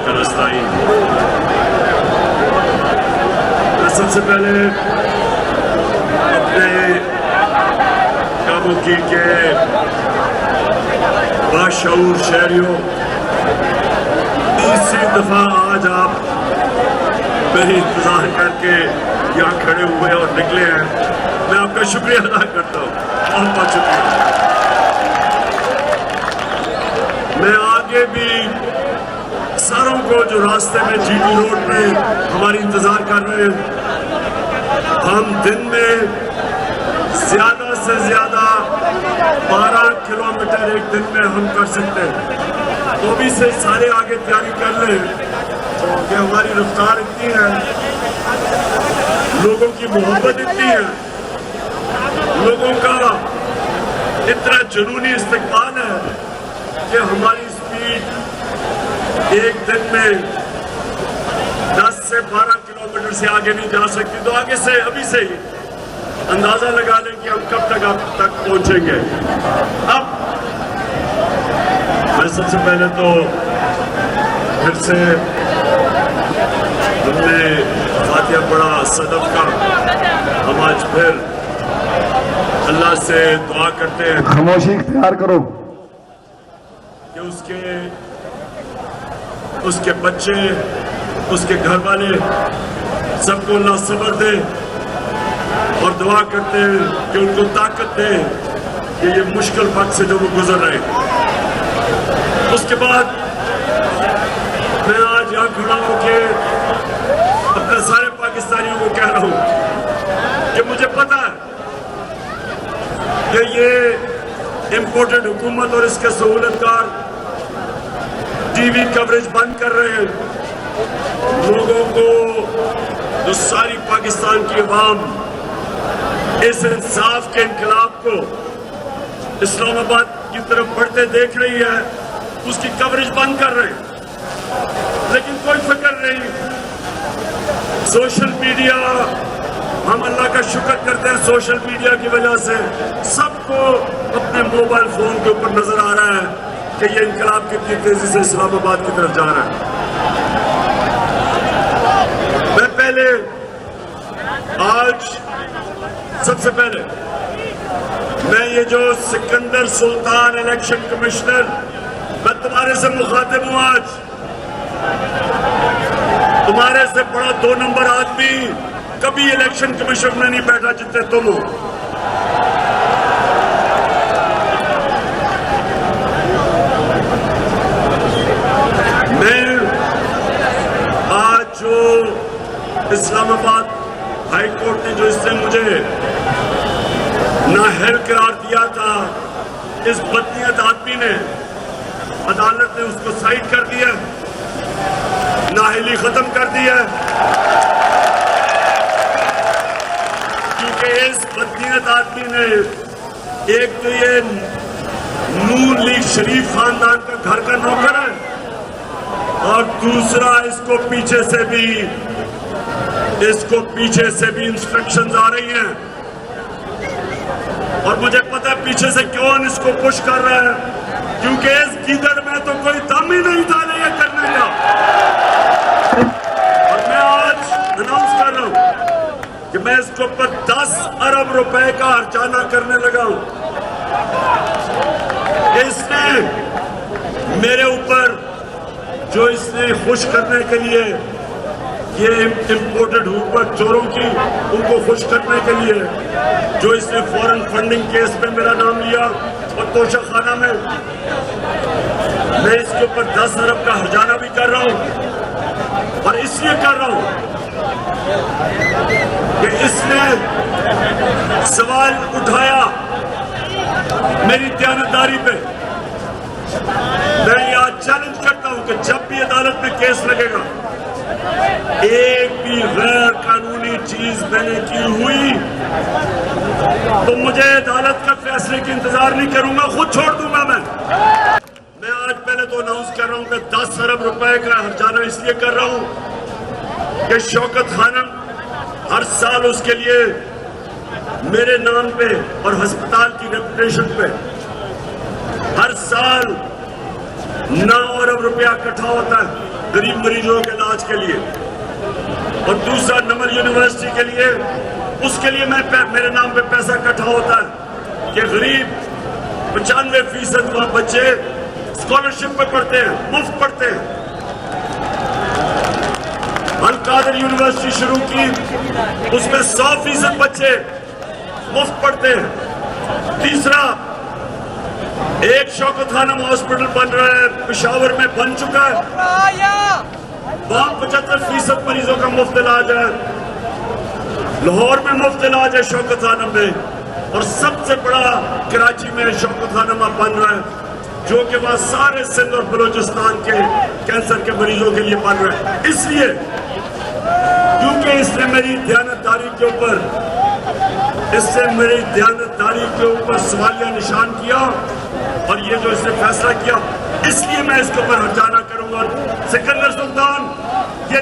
का रास्ता ही। मैं सबसे पहले अपने कामुकी के बाशऊर शहरियों, तीसरी दफा आज आप मेरी इंतजार करके यहाँ खड़े हुए और निकले हैं, मैं आपका शुक्रिया अदा करता हूँ, बहुत बहुत शुक्रिया। मैं आगे भी सारों को जो रास्ते में जीटी रोड पे हमारी इंतजार कर रहे हैं, हम दिन में ज्यादा से ज्यादा 12 किलोमीटर एक दिन में हम कर सकते हैं, तो भी से सारे आगे तैयारी कर लें कि हमारी रफ्तार इतनी है, लोगों की मोहब्बत इतनी है, लोगों का इतना जुनूनी इस्तकबाल है कि हमारी स्पीड एक दिन में 10 से 12 किलोमीटर से आगे नहीं जा सकती। तो आगे से अभी से ही अंदाजा लगा लें कि हम कब तक आप तक पहुंचेंगे। अब मैं सबसे पहले तो फिर से हमने फातिहा पढ़ा सदफ का, हम आज फिर अल्लाह से दुआ करते हैं, खामोशी इख्तियार करो, कि उसके बच्चे, उसके घर वाले सबको अल्लाह सब्र दे, और दुआ करते हैं कि उनको ताकत दे कि ये मुश्किल वक्त से जो वो गुजर रहे हैं। उसके बाद मैं आज यहाँ खड़ा होके अपने सारे पाकिस्तानियों को कह रहा हूँ कि मुझे पता है कि ये इंपोर्टेड हुकूमत और इसके सहूलतकार टीवी कवरेज बंद कर रहे हैं, लोगों को, जो सारी पाकिस्तान की अवाम इस इंसाफ के इनकलाब को इस्लामाबाद की तरफ बढ़ते देख रही है, उसकी कवरेज बंद कर रहे हैं, लेकिन कोई फिक्र नहीं। सोशल मीडिया, हम अल्लाह का शुक्र करते हैं, सोशल मीडिया की वजह से सबको अपने मोबाइल फोन के ऊपर नजर आ रहा है कि ये इनकलाब कितनी तेजी से इस्लामाबाद की तरफ जा रहा है। मैं पहले आज सबसे पहले मैं ये जो सिकंदर सुल्तान इलेक्शन कमिश्नर, मैं तुम्हारे से मुखातिब हूं आज, तुम्हारे से बड़ा 2 नंबर आदमी कभी इलेक्शन कमीशन में नहीं बैठा जितने तुम हो। मैं आज जो इस्लामाबाद हाई कोर्ट ने जो इससे मुझे नाअहल करार दिया था, इस बदनीयत आदमी ने, अदालत ने उसको साइड कर दिया, नाअहली खत्म कर दिया, क्योंकि इस बदनीयत आदमी ने एक तो ये नून लीग शरीफ खानदान का घर का नौकर है, और दूसरा इसको पीछे से भी इंस्ट्रक्शंस आ रही हैं, और मुझे पता है पीछे से कौन इसको पुश कर रहा है, क्योंकि इस गीदड़ में तो कोई दम ही नहीं था ये करने का। और मैं आज अनाउंस कर रहा हूं कि मैं इसके ऊपर 10 अरब रुपए का हर्जाना करने लगा हूं। इसने मेरे ऊपर जो इसने खुश करने के लिए, ये इंपोर्टेड हुकूमत चोरों की, उनको खुश करने के लिए जो इसने फॉरेन फंडिंग केस में मेरा नाम लिया और तोशाखाना में, मैं इसके ऊपर 10 अरब का हर्जाना भी कर रहा हूं, और इसलिए कर रहा हूं कि इसने सवाल उठाया मेरी दयानतदारी पे। मैं आज चैलेंज करता हूं कि जब भी अदालत में केस लगेगा, एक भी गैर कानूनी चीज मैंने की हुई तो मुझे अदालत का फैसले की इंतजार नहीं करूंगा, खुद छोड़ दूंगा। मैं आज पहले तो अनाउंस कर रहा हूं कि 10 अरब रुपए का हर्जाना इसलिए कर रहा हूं कि शौकत खानम हर साल उसके लिए मेरे नाम पे और अस्पताल की रेपुटेशन पे हर साल 9 अरब रुपया इकट्ठा होता है। गरीब मरीजों के इलाज के लिए, और दूसरा नमर यूनिवर्सिटी के लिए। उसके लिए मेरे नाम पे पैसा इकट्ठा होता है कि गरीब 95% वहां बच्चे स्कॉलरशिप पे पढ़ते हैं, मुफ्त पढ़ते हैं। अल कादर यूनिवर्सिटी शुरू की, उसमें 100% बच्चे मुफ्त पढ़ते हैं। तीसरा, एक शौकत खानम हॉस्पिटल बन रहा है, पेशावर में बन चुका है, वहां 75% मरीजों का मुफ्त इलाज है। लाहौर में मुफ्त इलाज है शौकत खानम में, और सबसे बड़ा कराची में शौकत खानम बन रहा है, जो कि वहां सारे सिंध और बलोचिस्तान के कैंसर के मरीजों के लिए बन रहा है। इसलिए क्योंकि इसने मेरी दयानतदारी के ऊपर सवालिया निशान किया, और ये जो इसने फैसला किया, इसलिए मैं इसके ऊपर हर्जाना करूंगा। सिकंदर सुल्तान, ये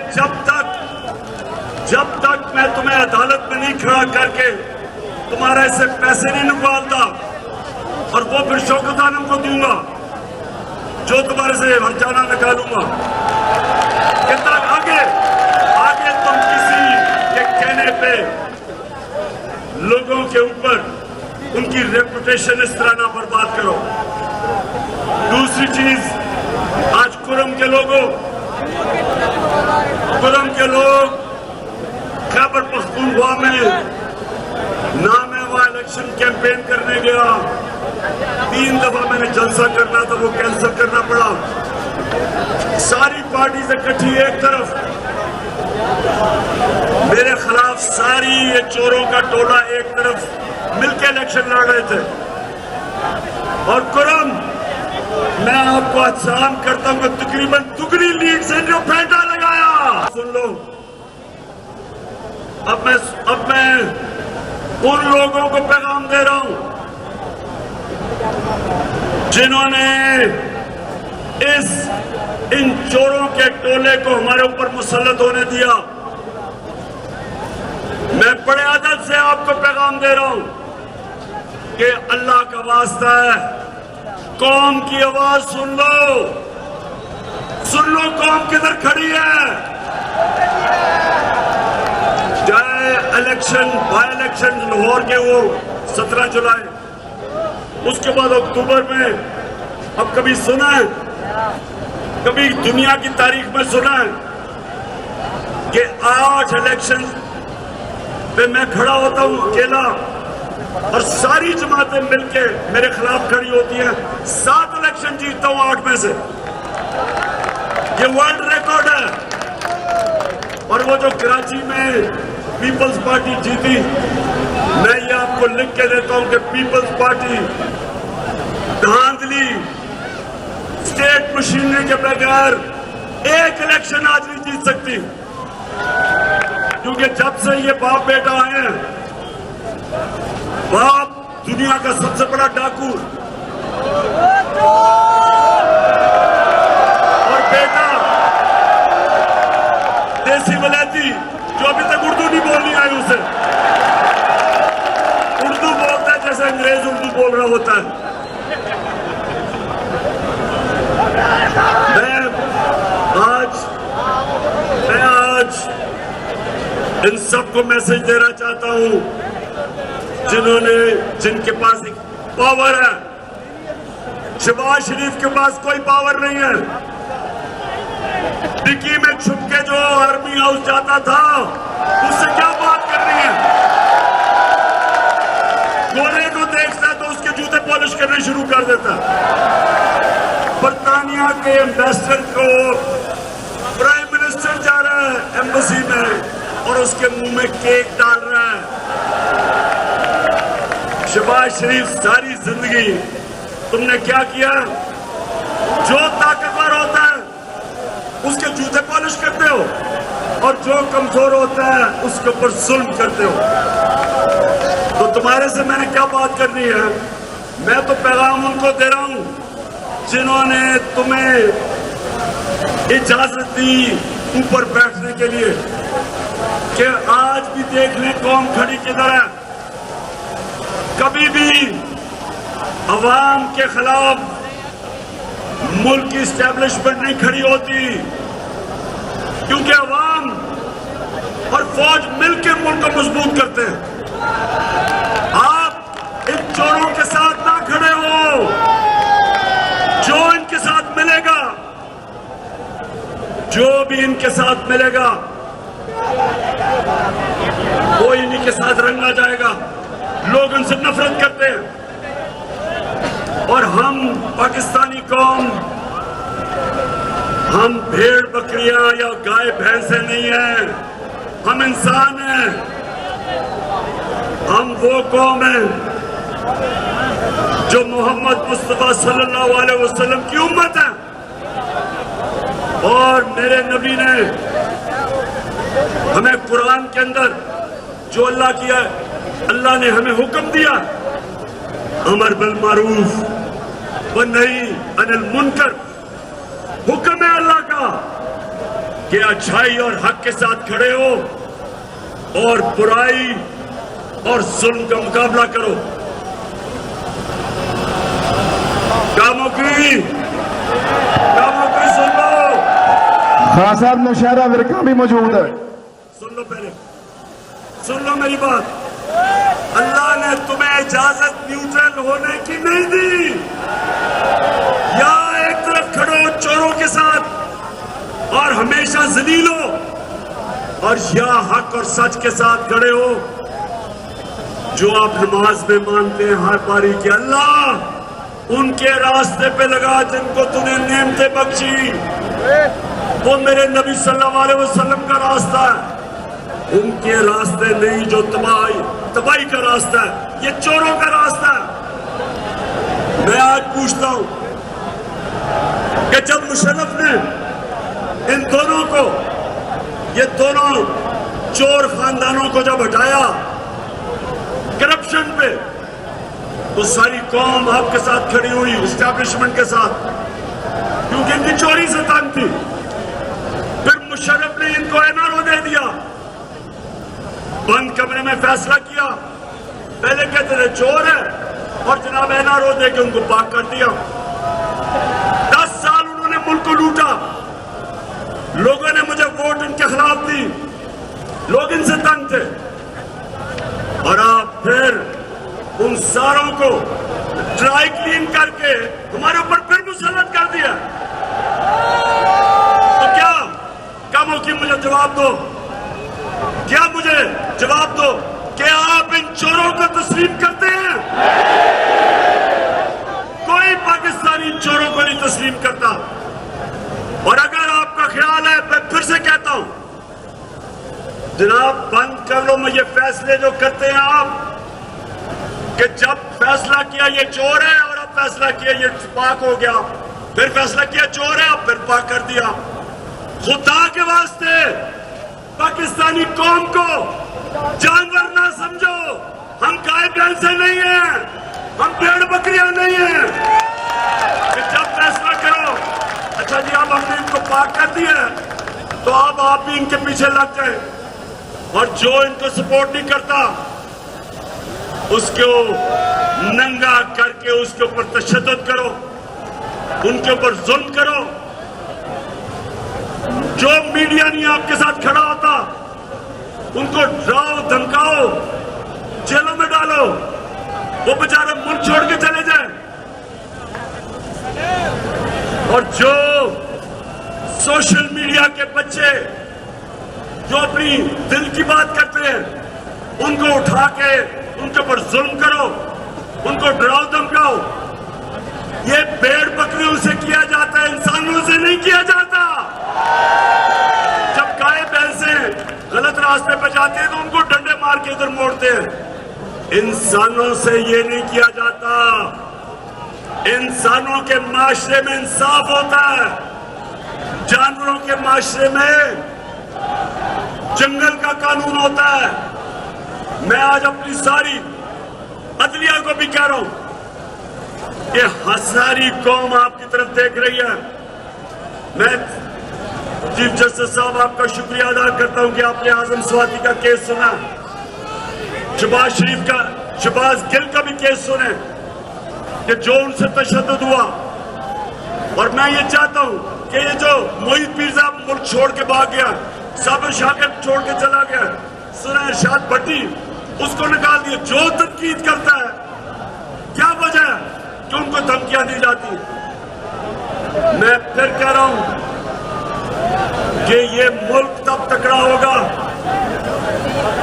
जब तक मैं तुम्हें अदालत में नहीं खड़ा करके तुम्हारे से पैसे नहीं निकालता, और वो फिर शौकत आलम को दूंगा जो तुम्हारे से हर्जाना निकालूंगा, कितना आगे तुम किसी के कहने पे लोगों के ऊपर उनकी रेपुटेशन इस तरह ना बर्बाद करो। दूसरी चीज, आज कुरम के लोग खैबर पख्तूनख्वा में ना मैं वहां इलेक्शन कैंपेन करने गया, 3 दफा मैंने जलसा करना था, वो कैंसिल करना पड़ा। सारी पार्टी से इकट्ठी एक तरफ, मेरे खिलाफ सारी ये चोरों का टोला एक तरफ मिलकर इलेक्शन लड़ रहे थे। और कुरम, मैं आपको आसान करता हूं, तकरीबन दुगनी लीड से जो फेंटा लगाया। सुन लो, अब मैं उन लोगों को पैगाम दे रहा हूं जिन्होंने इन चोरों के टोले को हमारे ऊपर मुसल्लत होने दिया। मैं बड़े अदब से आपको पैगाम दे रहा हूं कि अल्लाह का वास्ता है, कौम की आवाज सुन लो, कौम किधर खड़ी है। चाहे बाई इलेक्शन लाहौर के वो 17 जुलाई, उसके बाद अक्टूबर में, अब कभी सुना है, कभी दुनिया की तारीख में सुना है कि 8 इलेक्शन पे मैं खड़ा होता हूं अकेला और सारी जमातें मिलके मेरे खिलाफ खड़ी होती हैं, 7 इलेक्शन जीतता हूं 8 में से। ये वर्ल्ड रिकॉर्ड है। और वो जो कराची में पीपल्स पार्टी जीती, मैं ये आपको लिख के देता हूं कि पीपल्स पार्टी धांधली स्टेट मशीनरी के बगैर एक इलेक्शन आज नहीं जीत सकती, क्योंकि जब से ये बाप बेटा आए हैं, बाप दुनिया का सबसे बड़ा डाकू और बेटा देसी वलैती जो अभी तक उर्दू नहीं बोलनी आई उसे उर्दू बोलता है जैसे अंग्रेज उर्दू बोल रहा होता है। मैं आज इन सबको मैसेज देना चाहता हूं जिनके पास एक पावर है। शहबाज शरीफ के पास कोई पावर नहीं है। डिक्की में छुप के जो आर्मी हाउस जाता था, उससे क्या बात करनी है। गोरे को देखता तो उसके जूते पॉलिश करने शुरू कर देता। बरतानिया के एम्बेसडर को प्राइम मिनिस्टर जा रहा है एम्बेसी में और उसके मुंह में केक डाल रहा है। शहबाज शरीफ, सारी जिंदगी तुमने क्या किया? जो ताकतवर होता है उसके जूते पॉलिश करते हो और जो कमजोर होता है उसके ऊपर जुल्म करते हो। तो तुम्हारे से मैंने क्या बात करनी है? मैं तो पैगाम उनको दे रहा हूं जिन्होंने तुम्हें इजाजत दी ऊपर बैठने के लिए, कि आज भी देख लें कौम खड़ी किधर है। कभी भी अवाम के खिलाफ मुल्क की इस्टेब्लिशमेंट नहीं खड़ी होती। क्योंकि अवाम और फौज मिलकर मुल्क को मजबूत करते हैं। आप इन चोरों के साथ ना खड़े हो। जो इनके साथ मिलेगा, जो भी इनके साथ मिलेगा, वो इन्हीं के साथ रंगा जाएगा। लोग उनसे नफरत करते हैं और हम पाकिस्तानी कौम, हम भेड़ बकरियां या गाय भैंसे नहीं हैं, हम इंसान हैं। हम वो कौम हैं जो मोहम्मद मुस्तफा सल्लल्लाहु अलैहि वसल्लम की उम्मत है। और मेरे नबी ने हमें कुरान के अंदर जो अल्लाह ने हमें हुक्म दिया, अमर बिल मारूफ व नही अनिल मुनकर, हुक्म है अल्लाह का कि अच्छाई और हक के साथ खड़े हो और बुराई और जुल्म का मुकाबला करो। कामों की सुन लो। खान साहब नौशहरा विरका भी मौजूद है। सुन लो, पहले सुन लो मेरी बात। अल्लाह ने तुम्हें इजाजत न्यूट्रल होने की नहीं दी। या एक तरफ खड़ो चोरों के साथ और हमेशा जलील हो, और या हक और सच के साथ खड़े हो, जो आप नमाज में मानते हैं हर बारी के अल्लाह उनके रास्ते पे लगा जिनको तूने नेमतें बख्शी। वो मेरे नबी सल्लल्लाहु अलैहि वसल्लम का रास्ता है, उनके रास्ते नहीं जो तबाही का रास्ता है, ये चोरों का रास्ता है। मैं आज पूछता हूं कि जब मुशर्रफ ने इन दोनों को, ये दोनों चोर खानदानों को जब हटाया करप्शन पे, तो सारी कौम आपके साथ खड़ी हुई, एस्टैब्लिशमेंट के साथ, क्योंकि इनकी चोरी से तंग थी। फिर मुशर्रफ ने इनको एनआरओ दे दिया, बंद कमरे में फैसला किया। पहले कहते थे चोर है और जनाब एनआरओ दे के उनको पाक कर दिया। 10 साल उन्होंने मुल्क को लूटा। लोगों ने मुझे वोट इनके खिलाफ दी, लोग इनसे तंग थे, और आप फिर उन सारों को ड्राई क्लीन करके हमारे ऊपर फिर मुसल्लत कर दिया। तो क्या कामों की मुझे जवाब दो, क्या मुझे जवाब दो, क्या आप इन चोरों को तस्लीम करते हैं? कोई पाकिस्तानी चोरों को नहीं तस्लीम करता। और अगर आपका ख्याल है, मैं फिर से कहता हूं, जनाब बंद कर लो ये फैसले जो करते हैं आप, कि जब फैसला किया ये चोर है और अब फैसला किया ये पाक हो गया, फिर फैसला किया चोर है, अब फिर पाक कर दिया। खुदा के वास्ते पाकिस्तानी कौम को जानवर ना समझो। हम गाय भैंसे नहीं हैं, हम भेड़ बकरियां नहीं हैं। कि जब फैसला करो, अच्छा जी अब हमने इनको पाक कर दिया, तो अब आप भी इनके पीछे लग जाए, और जो इनको सपोर्ट नहीं करता उसको नंगा करके उसके ऊपर तशद्दुद करो, उनके ऊपर जुल्म करो। जो मीडिया नहीं आपके साथ खड़ा होता उनको डराओ, धमकाओ, जेलों में डालो, वो बेचारे मुल्क छोड़ के चले जाए। और जो सोशल मीडिया के बच्चे जो अपनी दिल की बात करते हैं, उनको उठा के उनके ऊपर जुल्म करो, उनको डराओ धमकाओ। ये भेड़ बकरियों से किया जाता है, इंसानों से नहीं किया जाता। जब गाय भैंसे गलत रास्ते पर जाते हैं तो उनको डंडे मार के इधर मोड़ते हैं। इंसानों से ये नहीं किया जाता। इंसानों के माशरे में इंसाफ होता है, जानवरों के माशरे में जंगल का कानून होता है। मैं आज अपनी सारी अदलिया को भी कह रहा हूं कि हजारी कौम आपकी तरफ देख रही है। मैं चीफ जस्टिस साहब आपका शुक्रिया अदा करता हूं कि आपने आजम स्वाति का केस सुना, शहबाज गिल का भी केस सुने कि जो उनसे तशद्दुद हुआ और मैं ये चाहता हूं कि ये जो मोहित पीर साहब मुल्क छोड़ के भाग गया, साबिर शाकिर छोड़ के चला गया, सुना इरशाद भट्टी उसको निकाल दिया, जो तनकीद करता है क्या वजह है कि उनको धमकियां दी जाती है। मैं फिर कह रहा हूं कि ये मुल्क तब तकड़ा होगा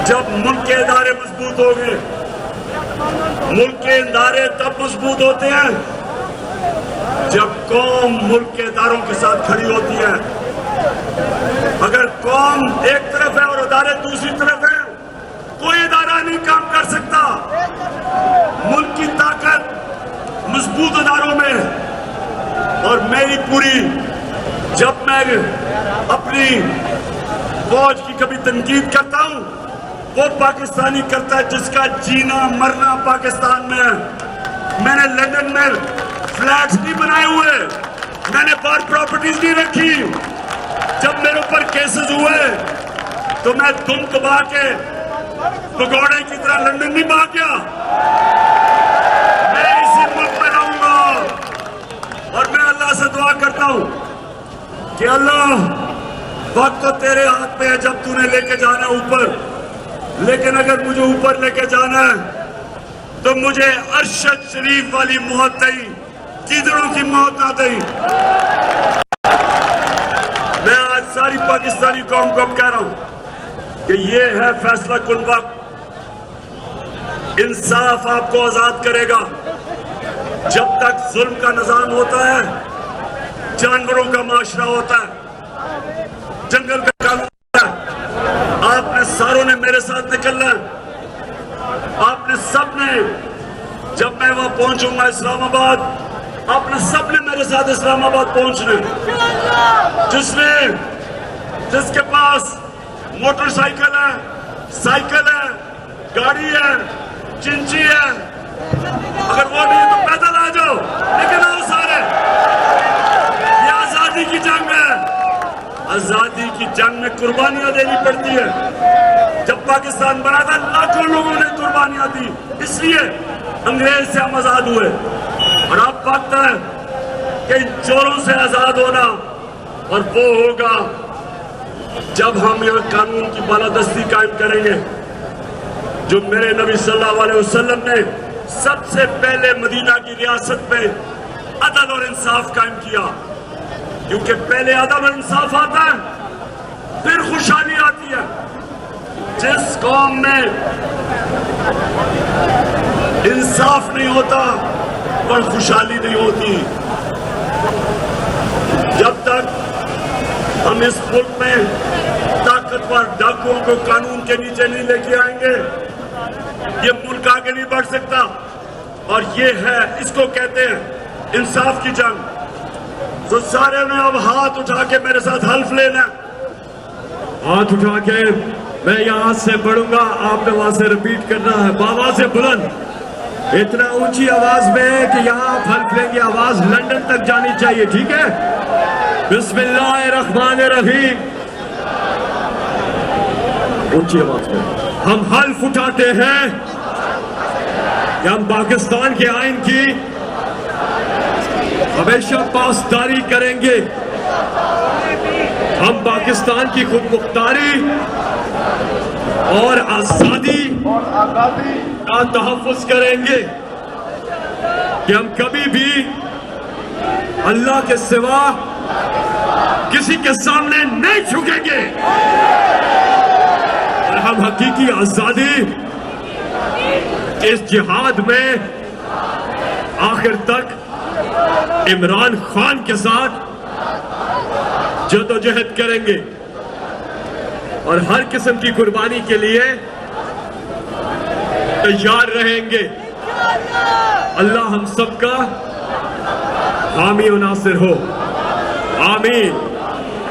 जब मुल्क के इदारे मजबूत होंगे। मुल्क के इदारे तब मजबूत होते हैं जब कौम मुल्क के इदारों के साथ खड़ी होती है। अगर कौम एक तरफ है और इदारे दूसरी तरफ है, कोई इदारा नहीं काम कर सकता। मुल्क की ताकत मजबूत इदारों में है। और मेरी पूरी, जब मैं अपनी फौज की कभी तनकीद करता हूं, वो पाकिस्तानी करता है जिसका जीना मरना पाकिस्तान में है। मैंने लंदन में फ्लैट्स नहीं बनाए हुए, मैंने बार प्रॉपर्टीज नहीं रखी। जब मेरे ऊपर केसेस हुए तो मैं दुम दबा के भगोड़े की तरह लंदन नहीं भाग गया। मैं इसी मुल्क में रहूंगा और मैं अल्लाह से दुआ करता हूं कि अल्लाह, वक्त तो तेरे हाथ में है जब तूने लेके जाना ऊपर, लेकिन अगर मुझे ऊपर लेके जाना है तो मुझे अरशद शरीफ वाली मौत नहीं, कीदड़ों की मौत ना दी। मैं आज सारी पाकिस्तानी कौम को अब कह रहा हूं कि ये है फैसला कुन वक्त। इंसाफ आपको आजाद करेगा। जब तक जुल्म का निजाम होता है, जानवरों का माशरा होता है, जंगल का कानून होता है। आपने सारों ने मेरे साथ निकलना है। आपने सबने, जब मैं वहां पहुंचूंगा इस्लामाबाद, आपने सबने मेरे साथ इस्लामाबाद पहुंचना। जिसके पास मोटरसाइकिल है, साइकिल है, गाड़ी है, चिंची है, अगर वो नहीं है तो पैदल आ जाओ, लेकिन आओ सारे। ये आजादी की जंग है। आजादी की जंग में कुर्बानियां देनी पड़ती है। जब पाकिस्तान बना था लाखों लोगों ने कुर्बानियां दी, इसलिए अंग्रेज से हम आजाद हुए। और अब वक्त है कि इन चोरों से आजाद होना, और वो होगा जब हम यह कानून की बालादस्ती कायम करेंगे जो मेरे नबी सल्लल्लाहु अलैहि वसल्लम ने सबसे पहले मदीना की रियासत में अदल और इंसाफ कायम किया। क्योंकि पहले अदल और इंसाफ आता है, फिर खुशहाली आती है। जिस कौम में इंसाफ नहीं होता पर खुशहाली नहीं होती। जब तक हम इस मुल्क में ताकतवर डाकुओं को कानून के नीचे नहीं लेके आएंगे, ये मुल्क आगे नहीं बढ़ सकता। और ये है, इसको कहते हैं इंसाफ की जंग। तो सारे ने अब हाथ उठा के मेरे साथ हल्फ लेना। हाथ उठा के मैं यहां से बढ़ूंगा, आपने वहां से रिपीट करना है बाबा से बुलंद, इतना ऊंची आवाज में कि यहां आप हल्फ लेंगे, आवाज लंदन तक जानी चाहिए, ठीक है? बिस्मिल्लाहिर्रहमानिर्रहीम। ऊंची आवाज में हम हल्फ उठाते हैं कि हम पाकिस्तान के आइन की हमेशा पासदारी करेंगे। हम पाकिस्तान की खुद मुख्तारी और आजादी का तहफ़्फ़ुज़ करेंगे कि हम कभी भी अल्लाह के सिवा किसी के सामने नहीं झुकेंगे। और हम हकीकी आजादी इस जिहाद में आखिर तक इमरान खान के साथ जदोजहद करेंगे और हर किस्म की कुर्बानी के लिए तैयार रहेंगे। अल्लाह हम सबका हामी और नासिर हो। आमीन।